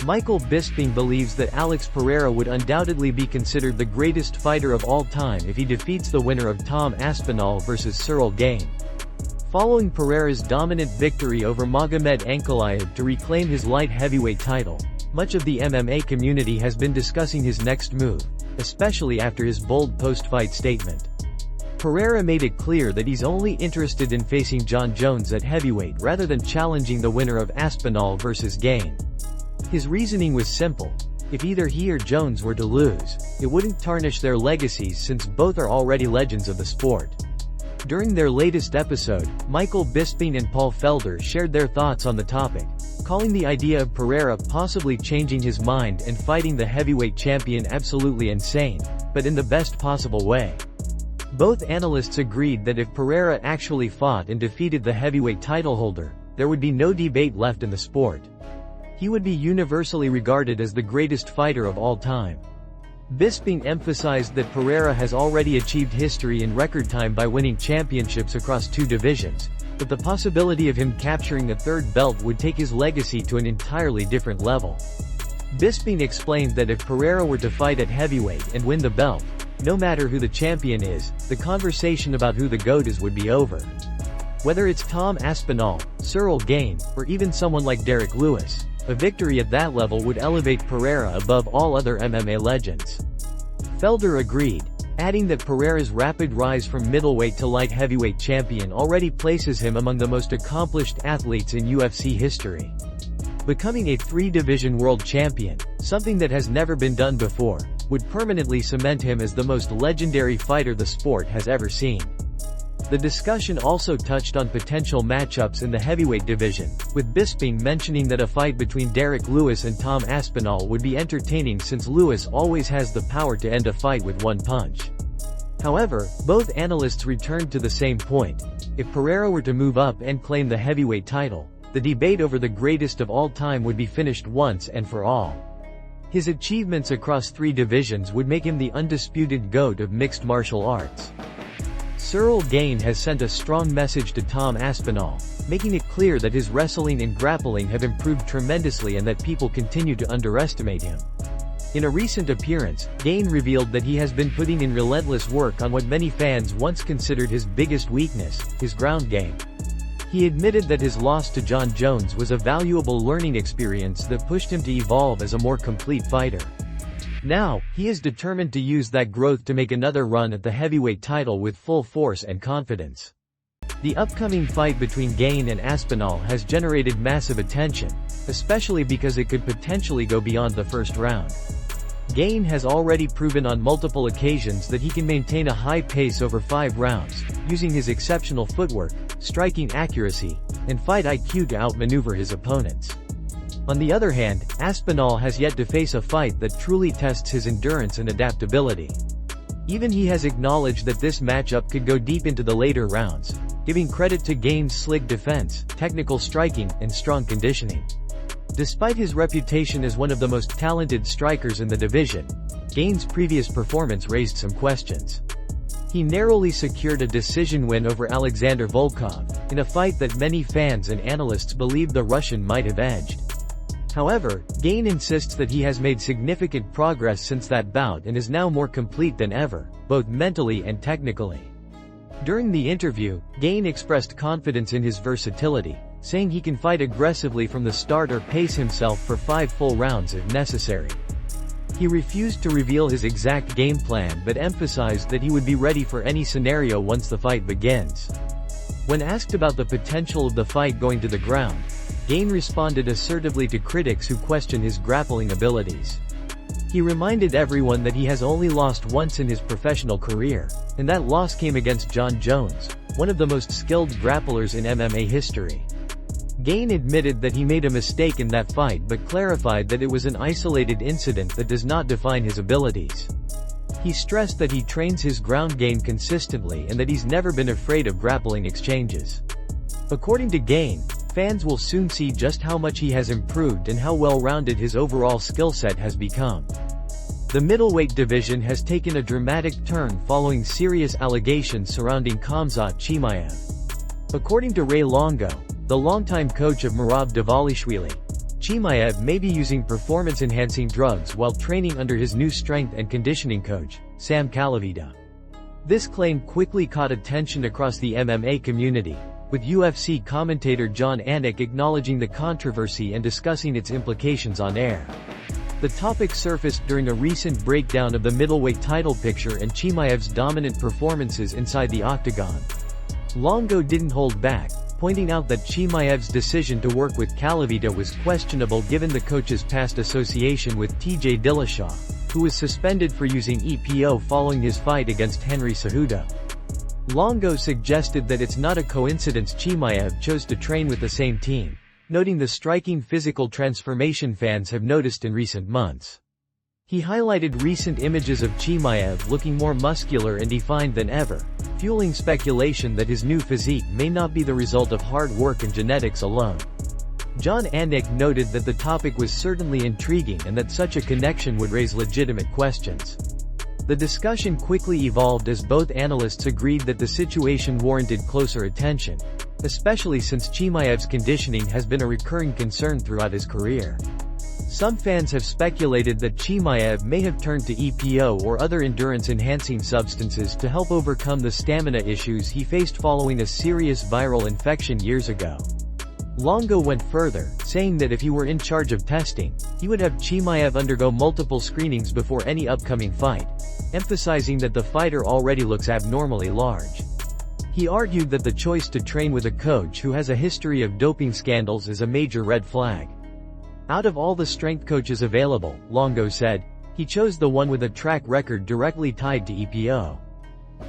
Michael Bisping believes that Alex Pereira would undoubtedly be considered the greatest fighter of all time if he defeats the winner of Tom Aspinall vs Ciryl Gane. Following Pereira's dominant victory over Magomed Ankalaev to reclaim his light heavyweight title, much of the MMA community has been discussing his next move, especially after his bold post-fight statement. Pereira made it clear that he's only interested in facing Jon Jones at heavyweight rather than challenging the winner of Aspinall vs Gane. His reasoning was simple: if either he or Jones were to lose, it wouldn't tarnish their legacies since both are already legends of the sport. During their latest episode, Michael Bisping and Paul Felder shared their thoughts on the topic, calling the idea of Pereira possibly changing his mind and fighting the heavyweight champion absolutely insane, but in the best possible way. Both analysts agreed that if Pereira actually fought and defeated the heavyweight title holder, there would be no debate left in the sport. He would be universally regarded as the greatest fighter of all time. Bisping emphasized that Pereira has already achieved history in record time by winning championships across 2 divisions, but the possibility of him capturing a 3rd belt would take his legacy to an entirely different level. Bisping explained that if Pereira were to fight at heavyweight and win the belt, no matter who the champion is, the conversation about who the GOAT is would be over. Whether it's Tom Aspinall, Ciryl Gane, or even someone like Derek Lewis, a victory at that level would elevate Pereira above all other MMA legends. Felder agreed, adding that Pereira's rapid rise from middleweight to light heavyweight champion already places him among the most accomplished athletes in UFC history. Becoming a 3-division world champion, something that has never been done before, would permanently cement him as the most legendary fighter the sport has ever seen. The discussion also touched on potential matchups in the heavyweight division, with Bisping mentioning that a fight between Derek Lewis and Tom Aspinall would be entertaining since Lewis always has the power to end a fight with one punch. However, both analysts returned to the same point: if Pereira were to move up and claim the heavyweight title, the debate over the greatest of all time would be finished once and for all. His achievements across 3 divisions would make him the undisputed GOAT of mixed martial arts. Ciryl Gane has sent a strong message to Tom Aspinall, making it clear that his wrestling and grappling have improved tremendously and that people continue to underestimate him. In a recent appearance, Gane revealed that he has been putting in relentless work on what many fans once considered his biggest weakness, his ground game. He admitted that his loss to Jon Jones was a valuable learning experience that pushed him to evolve as a more complete fighter. Now, he is determined to use that growth to make another run at the heavyweight title with full force and confidence. The upcoming fight between Gane and Aspinall has generated massive attention, especially because it could potentially go beyond the first round. Gane has already proven on multiple occasions that he can maintain a high pace over 5 rounds, using his exceptional footwork, striking accuracy, and fight IQ to outmaneuver his opponents. On the other hand, Aspinall has yet to face a fight that truly tests his endurance and adaptability. Even he has acknowledged that this matchup could go deep into the later rounds, giving credit to Gane's slick defense, technical striking, and strong conditioning. Despite his reputation as one of the most talented strikers in the division, Gane's previous performance raised some questions. He narrowly secured a decision win over Alexander Volkov, in a fight that many fans and analysts believed the Russian might have edged. However, Gane insists that he has made significant progress since that bout and is now more complete than ever, both mentally and technically. During the interview, Gane expressed confidence in his versatility, saying he can fight aggressively from the start or pace himself for 5 full rounds if necessary. He refused to reveal his exact game plan but emphasized that he would be ready for any scenario once the fight begins. When asked about the potential of the fight going to the ground, Gane responded assertively to critics who question his grappling abilities. He reminded everyone that he has only lost once in his professional career, and that loss came against Jon Jones, one of the most skilled grapplers in MMA history. Gane admitted that he made a mistake in that fight but clarified that it was an isolated incident that does not define his abilities. He stressed that he trains his ground game consistently and that he's never been afraid of grappling exchanges. According to Gane, fans will soon see just how much he has improved and how well-rounded his overall skill set has become. The middleweight division has taken a dramatic turn following serious allegations surrounding Khamzat Chimaev. According to Ray Longo, the longtime coach of Merab Dvalishvili, Chimaev may be using performance-enhancing drugs while training under his new strength and conditioning coach, Sam Calavita. This claim quickly caught attention across the MMA community, with UFC commentator Jon Anik acknowledging the controversy and discussing its implications on air. The topic surfaced during a recent breakdown of the middleweight title picture and Chimaev's dominant performances inside the octagon. Longo didn't hold back, pointing out that Chimaev's decision to work with Calavita was questionable given the coach's past association with TJ Dillashaw, who was suspended for using EPO following his fight against Henry Cejudo. Longo suggested that it's not a coincidence Chimaev chose to train with the same team, noting the striking physical transformation fans have noticed in recent months. He highlighted recent images of Chimaev looking more muscular and defined than ever, fueling speculation that his new physique may not be the result of hard work and genetics alone. Jon Anik noted that the topic was certainly intriguing and that such a connection would raise legitimate questions. The discussion quickly evolved as both analysts agreed that the situation warranted closer attention, especially since Chimaev's conditioning has been a recurring concern throughout his career. Some fans have speculated that Chimaev may have turned to EPO or other endurance-enhancing substances to help overcome the stamina issues he faced following a serious viral infection years ago. Longo went further, saying that if he were in charge of testing, he would have Chimaev undergo multiple screenings before any upcoming fight, emphasizing that the fighter already looks abnormally large. He argued that the choice to train with a coach who has a history of doping scandals is a major red flag. Out of all the strength coaches available, Longo said, he chose the one with a track record directly tied to EPO.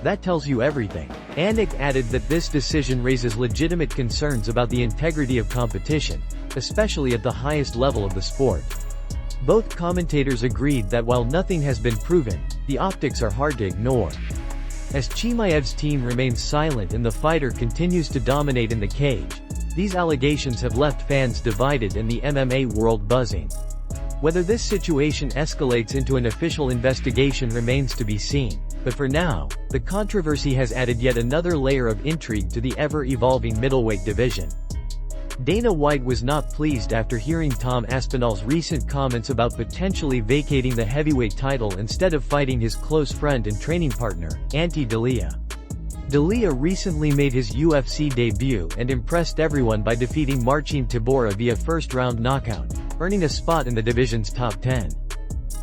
That tells you everything. Anik added that this decision raises legitimate concerns about the integrity of competition, especially at the highest level of the sport. Both commentators agreed that while nothing has been proven, the optics are hard to ignore. As Chimaev's team remains silent and the fighter continues to dominate in the cage, these allegations have left fans divided and the MMA world buzzing. Whether this situation escalates into an official investigation remains to be seen, but for now, the controversy has added yet another layer of intrigue to the ever-evolving middleweight division. Dana White was not pleased after hearing Tom Aspinall's recent comments about potentially vacating the heavyweight title instead of fighting his close friend and training partner, Ante Delija. Delija recently made his UFC debut and impressed everyone by defeating Marcin Tybura via first-round knockout, earning a spot in the division's top 10.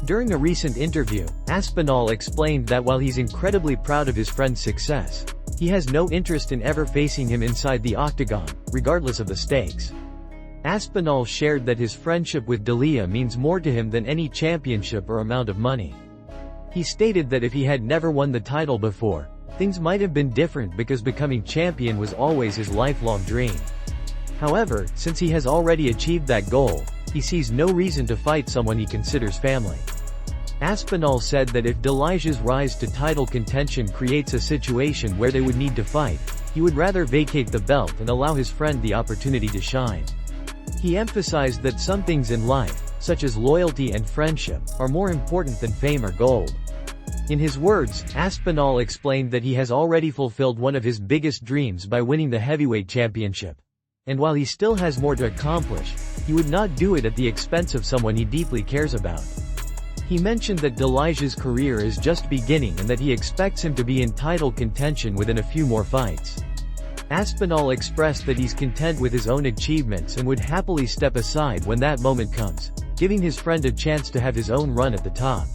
During a recent interview, Aspinall explained that while he's incredibly proud of his friend's success, he has no interest in ever facing him inside the octagon, regardless of the stakes. Aspinall shared that his friendship with Delija means more to him than any championship or amount of money. He stated that if he had never won the title before, things might have been different because becoming champion was always his lifelong dream. However, since he has already achieved that goal, he sees no reason to fight someone he considers family. Aspinall said that if Delija's rise to title contention creates a situation where they would need to fight, he would rather vacate the belt and allow his friend the opportunity to shine. He emphasized that some things in life, such as loyalty and friendship, are more important than fame or gold. In his words, Aspinall explained that he has already fulfilled one of his biggest dreams by winning the heavyweight championship. And while he still has more to accomplish, he would not do it at the expense of someone he deeply cares about. He mentioned that Delija's career is just beginning and that he expects him to be in title contention within a few more fights. Aspinall expressed that he's content with his own achievements and would happily step aside when that moment comes, giving his friend a chance to have his own run at the top.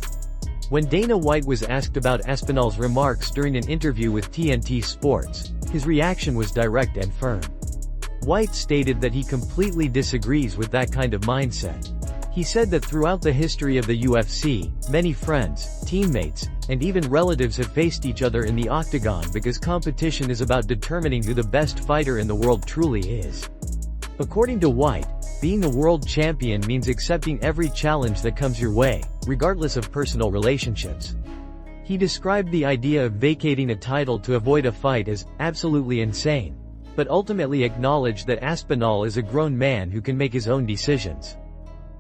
When Dana White was asked about Aspinall's remarks during an interview with TNT Sports, his reaction was direct and firm. White stated that he completely disagrees with that kind of mindset. He said that throughout the history of the UFC, many friends, teammates, and even relatives have faced each other in the octagon because competition is about determining who the best fighter in the world truly is. According to White, being a world champion means accepting every challenge that comes your way, regardless of personal relationships. He described the idea of vacating a title to avoid a fight as absolutely insane, but ultimately acknowledged that Aspinall is a grown man who can make his own decisions.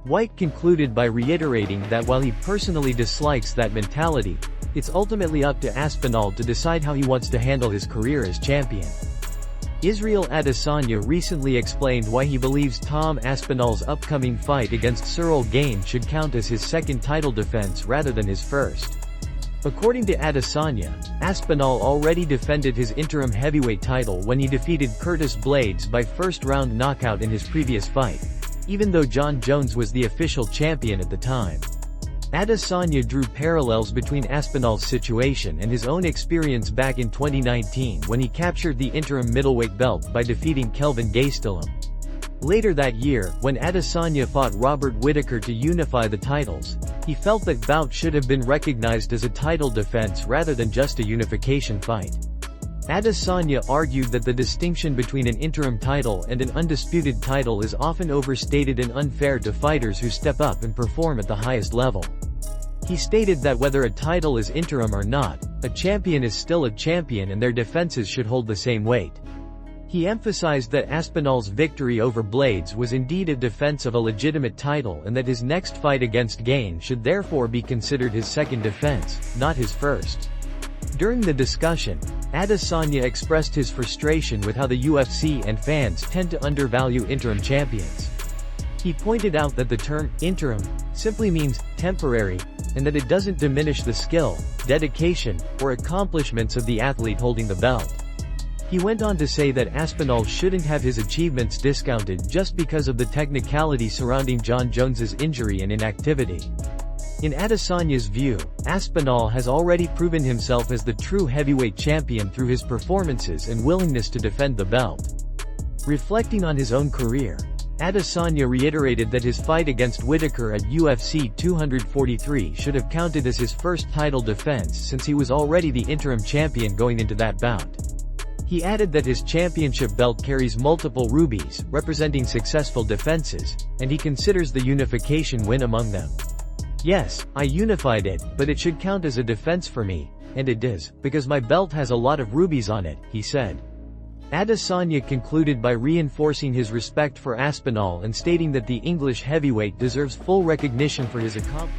White concluded by reiterating that while he personally dislikes that mentality, it's ultimately up to Aspinall to decide how he wants to handle his career as champion. Ciryl Adesanya recently explained why he believes Tom Aspinall's upcoming fight against Ciryl Gane should count as his second title defense rather than his first. According to Adesanya, Aspinall already defended his interim heavyweight title when he defeated Curtis Blaydes by first-round knockout in his previous fight, even though Jon Jones was the official champion at the time. Adesanya drew parallels between Aspinall's situation and his own experience back in 2019 when he captured the interim middleweight belt by defeating Kelvin Gastelum. Later that year, when Adesanya fought Robert Whittaker to unify the titles, he felt that bout should have been recognized as a title defense rather than just a unification fight. Adesanya argued that the distinction between an interim title and an undisputed title is often overstated and unfair to fighters who step up and perform at the highest level. He stated that whether a title is interim or not, a champion is still a champion and their defenses should hold the same weight. He emphasized that Aspinall's victory over Blaydes was indeed a defense of a legitimate title and that his next fight against Gane should therefore be considered his second defense, not his first. During the discussion, Adesanya expressed his frustration with how the UFC and fans tend to undervalue interim champions. He pointed out that the term interim simply means temporary, and that it doesn't diminish the skill, dedication, or accomplishments of the athlete holding the belt. He went on to say that Aspinall shouldn't have his achievements discounted just because of the technicality surrounding Jon Jones's injury and inactivity. In Adesanya's view, Aspinall has already proven himself as the true heavyweight champion through his performances and willingness to defend the belt. Reflecting on his own career, Adesanya reiterated that his fight against Whittaker at UFC 243 should have counted as his first title defense since he was already the interim champion going into that bout. He added that his championship belt carries multiple rubies, representing successful defenses, and he considers the unification win among them. "Yes, I unified it, but it should count as a defense for me, and it does, because my belt has a lot of rubies on it," he said. Adesanya concluded by reinforcing his respect for Aspinall and stating that the English heavyweight deserves full recognition for his accomplishments.